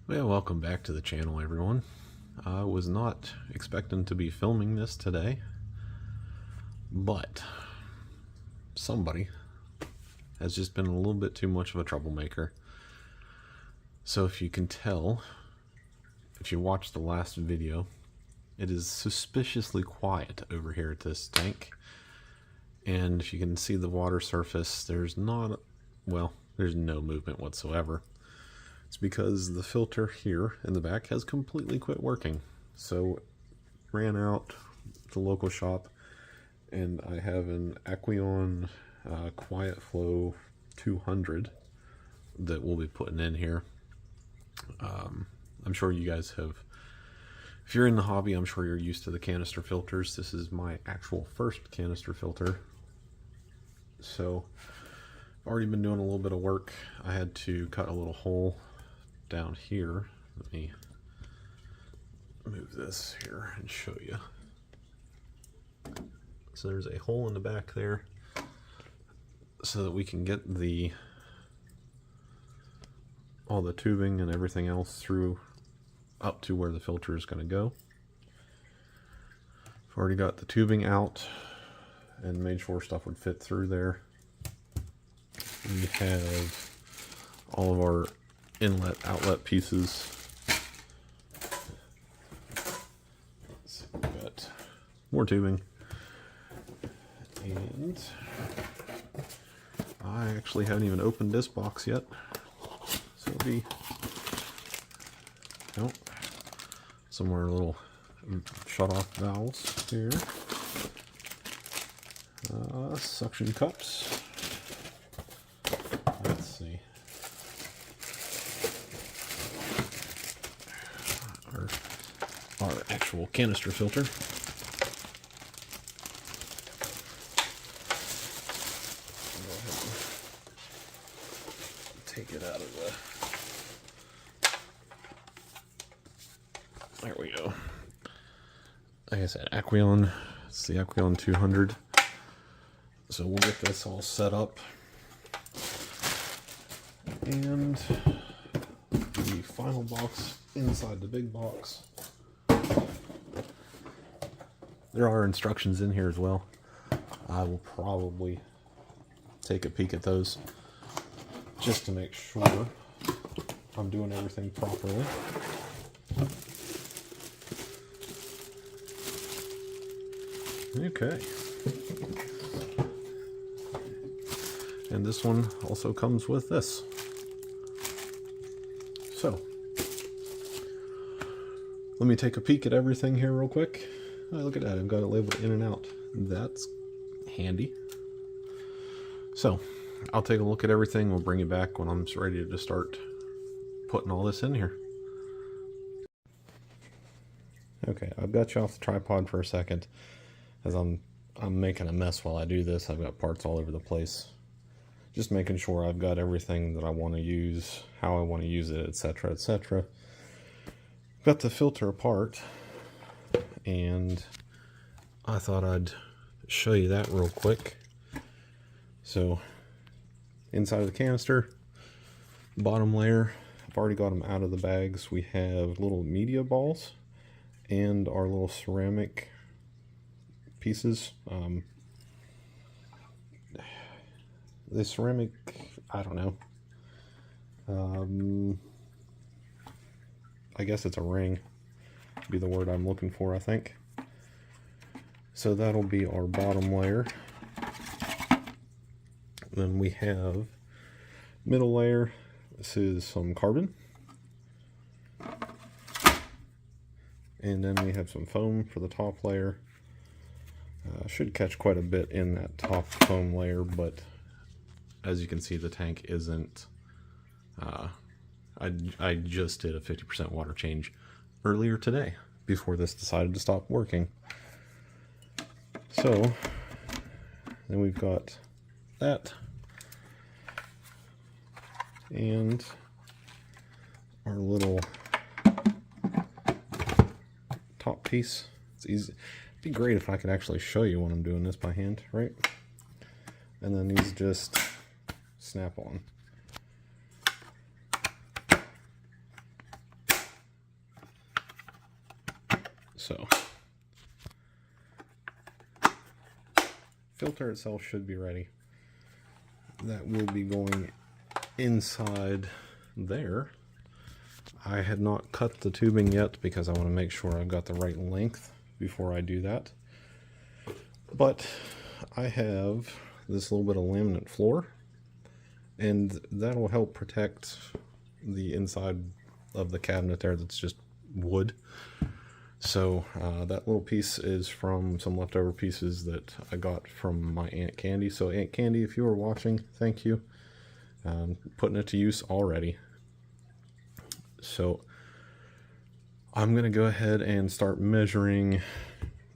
Well, welcome back to the channel, everyone. I was not expecting to be filming this today, but somebody has just been a little bit too much of a troublemaker. So if you can tell, if you watched the last video, it is suspiciously quiet over here at this tank. And if you can see the water surface, there's no movement whatsoever. It's because the filter here in the back has completely quit working. So ran out the local shop, and I have an Aqueon Quiet Flow 200 that we'll be putting in here. I'm sure you guys have, if you're in the hobby, I'm sure you're used to the canister filters. This is my actual first canister filter. So I've already been doing a little bit of work. I had to cut a little hole down here. Let me move this here and show you. So there's a hole in the back there so that we can get all the tubing and everything else through up to where the filter is going to go. I've already got the tubing out and made sure stuff would fit through there. We have all of our inlet outlet pieces. Let's see, we've got more tubing, and I actually haven't even opened this box yet, so it'll be somewhere little shut off valves here, suction cups. Let's see. Our actual canister filter. Take it out of the... There we go. Like I said, Aqueon. It's the Aqueon 200. So we'll get this all set up. And the final box inside the big box. There are instructions in here as well. I will probably take a peek at those just to make sure I'm doing everything properly. Okay. And this one also comes with this. So, let me take a peek at everything here real quick. Oh, look at that, I've got it labeled in and out. That's handy. So, I'll take a look at everything. We'll bring it back when I'm ready to start putting all this in here. Okay, I've got you off the tripod for a second, as I'm making a mess while I do this. I've got parts all over the place. Just making sure I've got everything that I want to use, how I want to use it, etc., etc. Got the filter apart, and I thought I'd show you that real quick. So, inside of the canister, bottom layer, I've already got them out of the bags. We have little media balls and our little ceramic pieces. The ceramic, I don't know. I guess it's a ring, would be the word I'm looking for, I think. So that'll be our bottom layer. Then we have middle layer. This is some carbon. And then we have some foam for the top layer. Should catch quite a bit in that top foam layer, but as you can see, the tank isn't... I just did a 50% water change earlier today before this decided to stop working. So, then we've got that. And our little top piece. It's easy. It'd be great if I could actually show you when I'm doing this by hand, right? And then these just snap on. So filter itself should be ready. That will be going inside there. I had not cut the tubing yet because I want to make sure I've got the right length before I do that. But I have this little bit of laminate floor, and that'll help protect the inside of the cabinet there that's just wood. So that little piece is from some leftover pieces that I got from my Aunt Candy. So Aunt Candy, if you are watching, thank you. Putting it to use already. So I'm going to go ahead and start measuring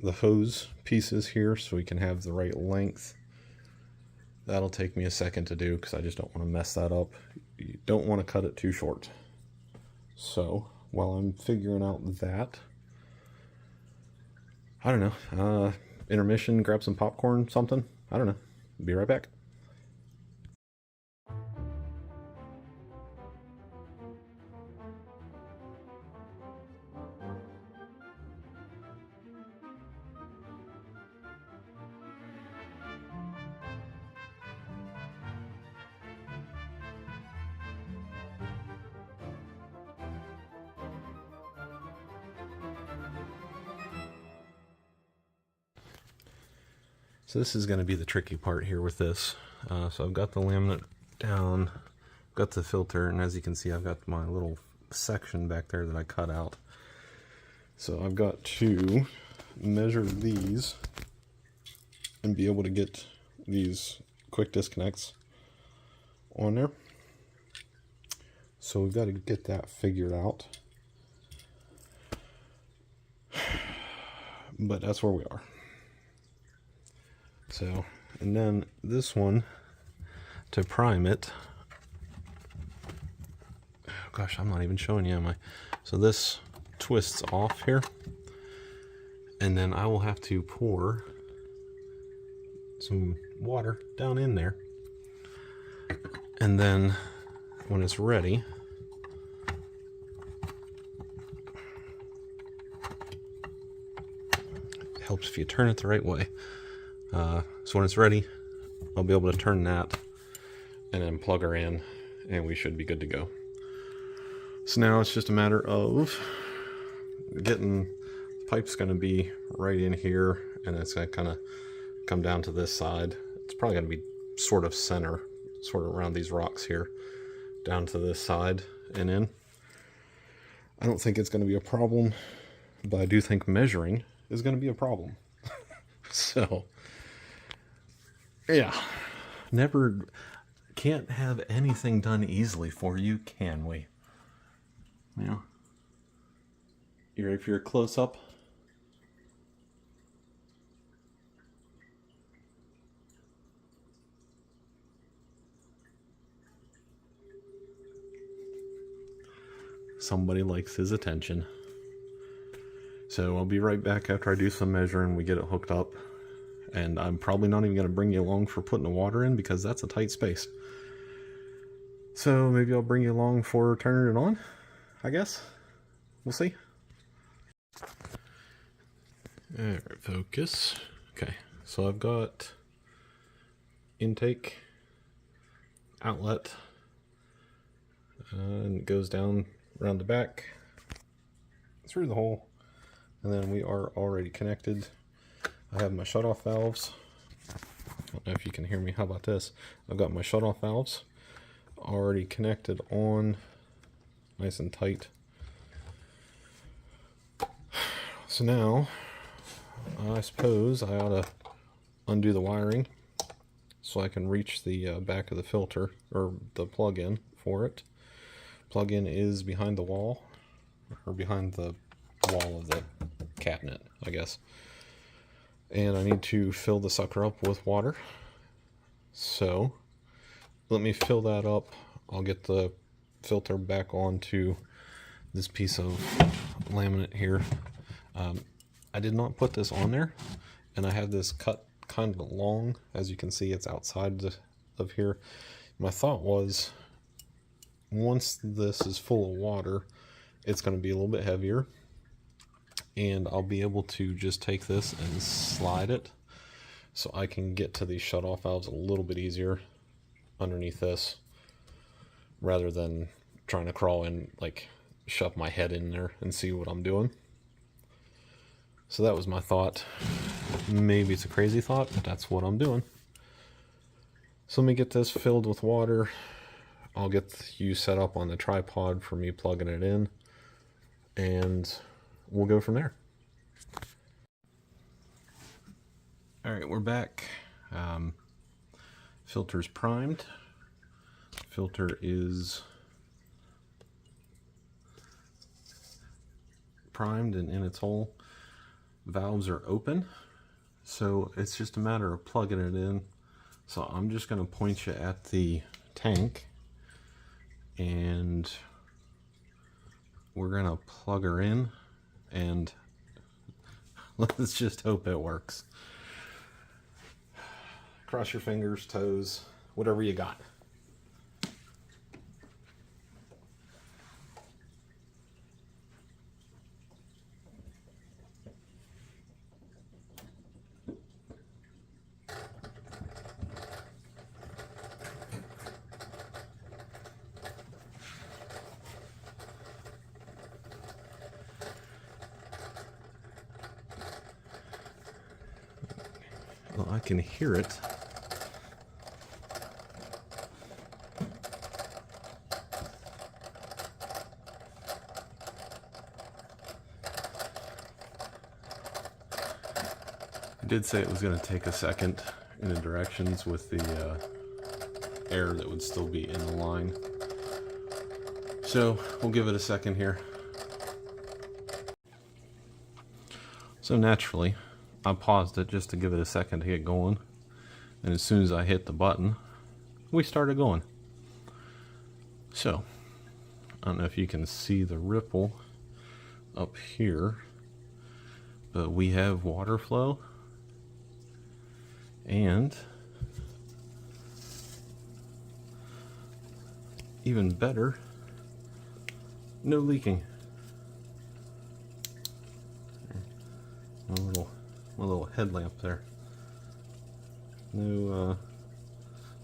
the hose pieces here so we can have the right length. That'll take me a second to do because I just don't want to mess that up. You don't want to cut it too short. So while I'm figuring out that, I don't know, intermission, grab some popcorn, something. I don't know. Be right back. So this is going to be the tricky part here with this. So I've got the laminate down, got the filter, and as you can see I've got my little section back there that I cut out. So I've got to measure these and be able to get these quick disconnects on there. So we've got to get that figured out. But that's where we are. So, and then this one, to prime it, oh gosh, I'm not even showing you, am I? So this twists off here, and then I will have to pour some water down in there, and then when it's ready, it helps if you turn it the right way. So when it's ready, I'll be able to turn that and then plug her in, and we should be good to go. So now it's just a matter of getting the pipe's going to be right in here, and it's going to kind of come down to this side. It's probably going to be sort of center, sort of around these rocks here, down to this side and in. I don't think it's going to be a problem, but I do think measuring is going to be a problem. So yeah, can't have anything done easily for you, can we? Yeah. You ready for your close-up? Somebody likes his attention. So I'll be right back after I do some measuring, we get it hooked up. And I'm probably not even going to bring you along for putting the water in because that's a tight space. So maybe I'll bring you along for turning it on, I guess. We'll see. Alright, focus. Okay, so I've got intake, outlet, and it goes down around the back, through the hole, and then we are already connected. I have my shutoff valves. I don't know if you can hear me. How about this? I've got my shutoff valves already connected on, nice and tight. So now, I suppose I ought to undo the wiring so I can reach the back of the filter, or the plug-in for it. Plug-in is behind the wall, or behind the wall of the cabinet, I guess. And I need to fill the sucker up with water. So let me fill that up. I'll get the filter back onto this piece of laminate here. I did not put this on there, and I have this cut kind of long. As you can see, it's outside of here. My thought was, once this is full of water, it's going to be a little bit heavier, and I'll be able to just take this and slide it so I can get to these shutoff valves a little bit easier underneath this, rather than trying to crawl in, like shove my head in there and see what I'm doing. So that was my thought. Maybe it's a crazy thought, but that's what I'm doing. So let me get this filled with water. I'll get you set up on the tripod for me plugging it in, and we'll go from there. Alright, we're back. Filter's primed. Filter is primed and in its hole. Valves are open, so it's just a matter of plugging it in. So I'm just going to point you at the tank, and we're going to plug her in, and let's just hope it works. Cross your fingers, toes, whatever you got. Well, I can hear it. I did say it was going to take a second in the directions with the air that would still be in the line. So we'll give it a second here. So naturally, I paused it just to give it a second to get going, and as soon as I hit the button, we started going. So I don't know if you can see the ripple up here, but we have water flow, and even better, no leaking. My little headlamp there. No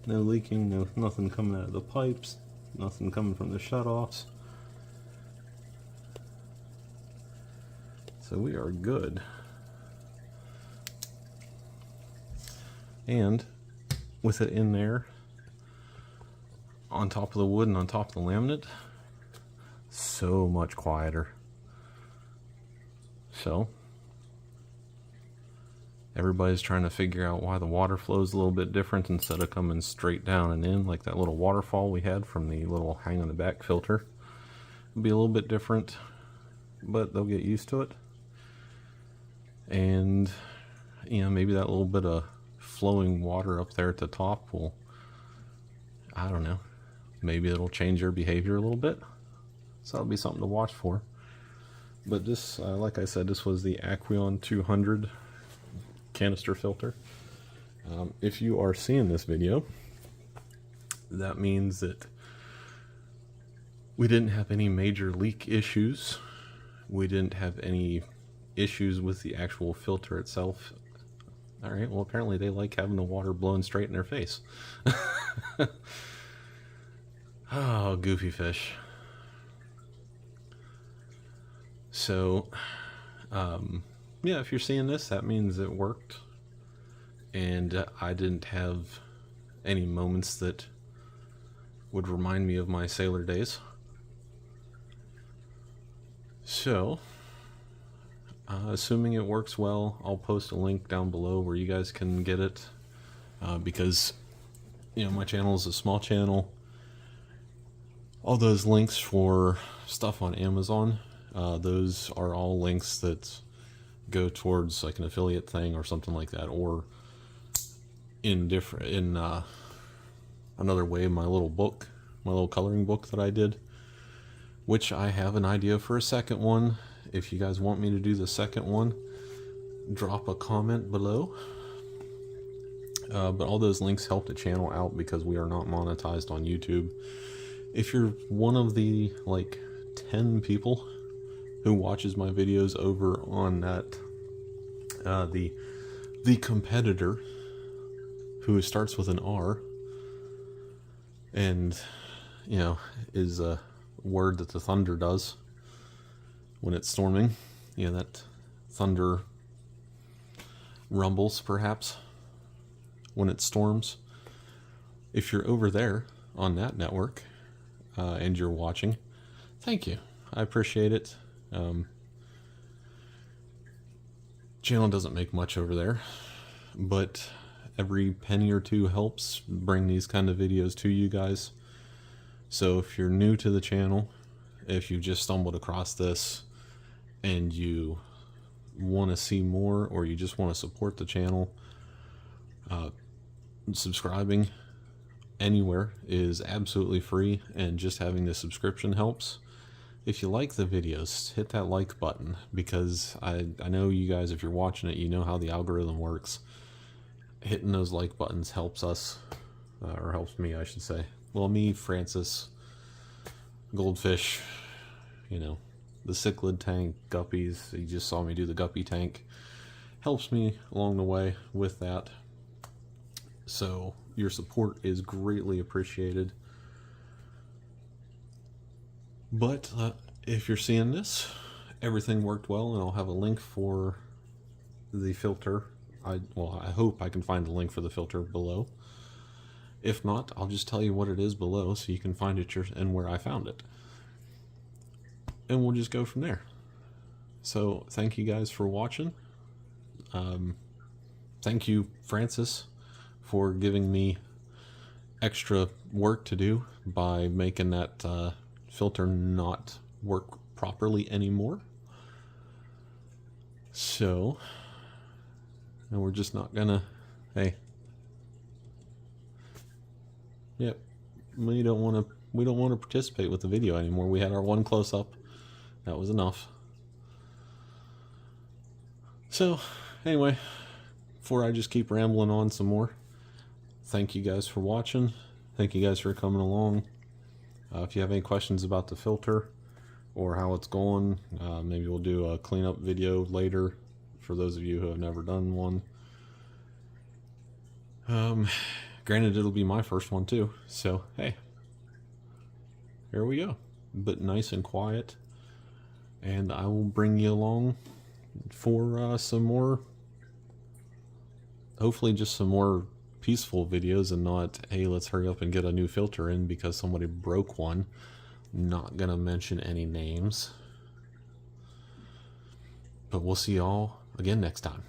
leaking, nothing coming out of the pipes, nothing coming from the shutoffs. So we are good. And with it in there, on top of the wood and on top of the laminate, so much quieter. So everybody's trying to figure out why the water flows a little bit different instead of coming straight down and in like that little waterfall we had from the little hang on the back filter. It'll be a little bit different, but they'll get used to it. And maybe that little bit of flowing water up there at the top will, I don't know, maybe it'll change their behavior a little bit. So that'll be something to watch for. But this, like I said, this was the Aqueon 200 canister filter. If you are seeing this video, that means that we didn't have any major leak issues. We didn't have any issues with the actual filter itself. Alright, well apparently they like having the water blown straight in their face. Oh, goofy fish. So, yeah, if you're seeing this, that means it worked, and I didn't have any moments that would remind me of my sailor days. So, assuming it works well, I'll post a link down below where you guys can get it, because, my channel is a small channel. All those links for stuff on Amazon, those are all links that go towards like an affiliate thing or something like that, or in another way, my little book, my little coloring book that I did, which I have an idea for a second one. If you guys want me to do the second one, drop a comment below. But all those links help the channel out because we are not monetized on YouTube. If you're one of the like 10 people who watches my videos over on that, the competitor, who starts with an R, and, you know, is a word that the thunder does when it's storming. You know, that thunder rumbles, perhaps, when it storms. If you're over there on that network, and you're watching, thank you. I appreciate it. Channel doesn't make much over there, but every penny or two helps bring these kind of videos to you guys. So if you're new to the channel, if you just stumbled across this and you want to see more, or you just want to support the channel, subscribing anywhere is absolutely free, and just having the subscription helps. If you like the videos, hit that like button, because I know you guys, if you're watching it, you know how the algorithm works. Hitting those like buttons helps us, or helps me, I should say. Well, me, Francis, Goldfish, you know, the cichlid tank, guppies, you just saw me do the guppy tank, helps me along the way with that. So your support is greatly appreciated. But if you're seeing this, everything worked well, and I'll have a link for the filter. I hope I can find a link for the filter below. If not, I'll just tell you what it is below, so you can find it and where I found it. And we'll just go from there. So thank you guys for watching. Thank you, Francis, for giving me extra work to do by making that filter not work properly anymore. So, and we're just not gonna, hey, yep, we don't want to participate with the video anymore. We had our one close-up, that was enough. So anyway, before I just keep rambling on some more, thank you guys for watching. Thank you guys for coming along. If you have any questions about the filter or how it's going, maybe we'll do a cleanup video later for those of you who have never done one. Granted, it'll be my first one too, so hey, here we go. But nice and quiet, and I will bring you along for some more, hopefully just some more peaceful videos, and not, hey, let's hurry up and get a new filter in because somebody broke one. Not gonna mention any names, but we'll see y'all again next time.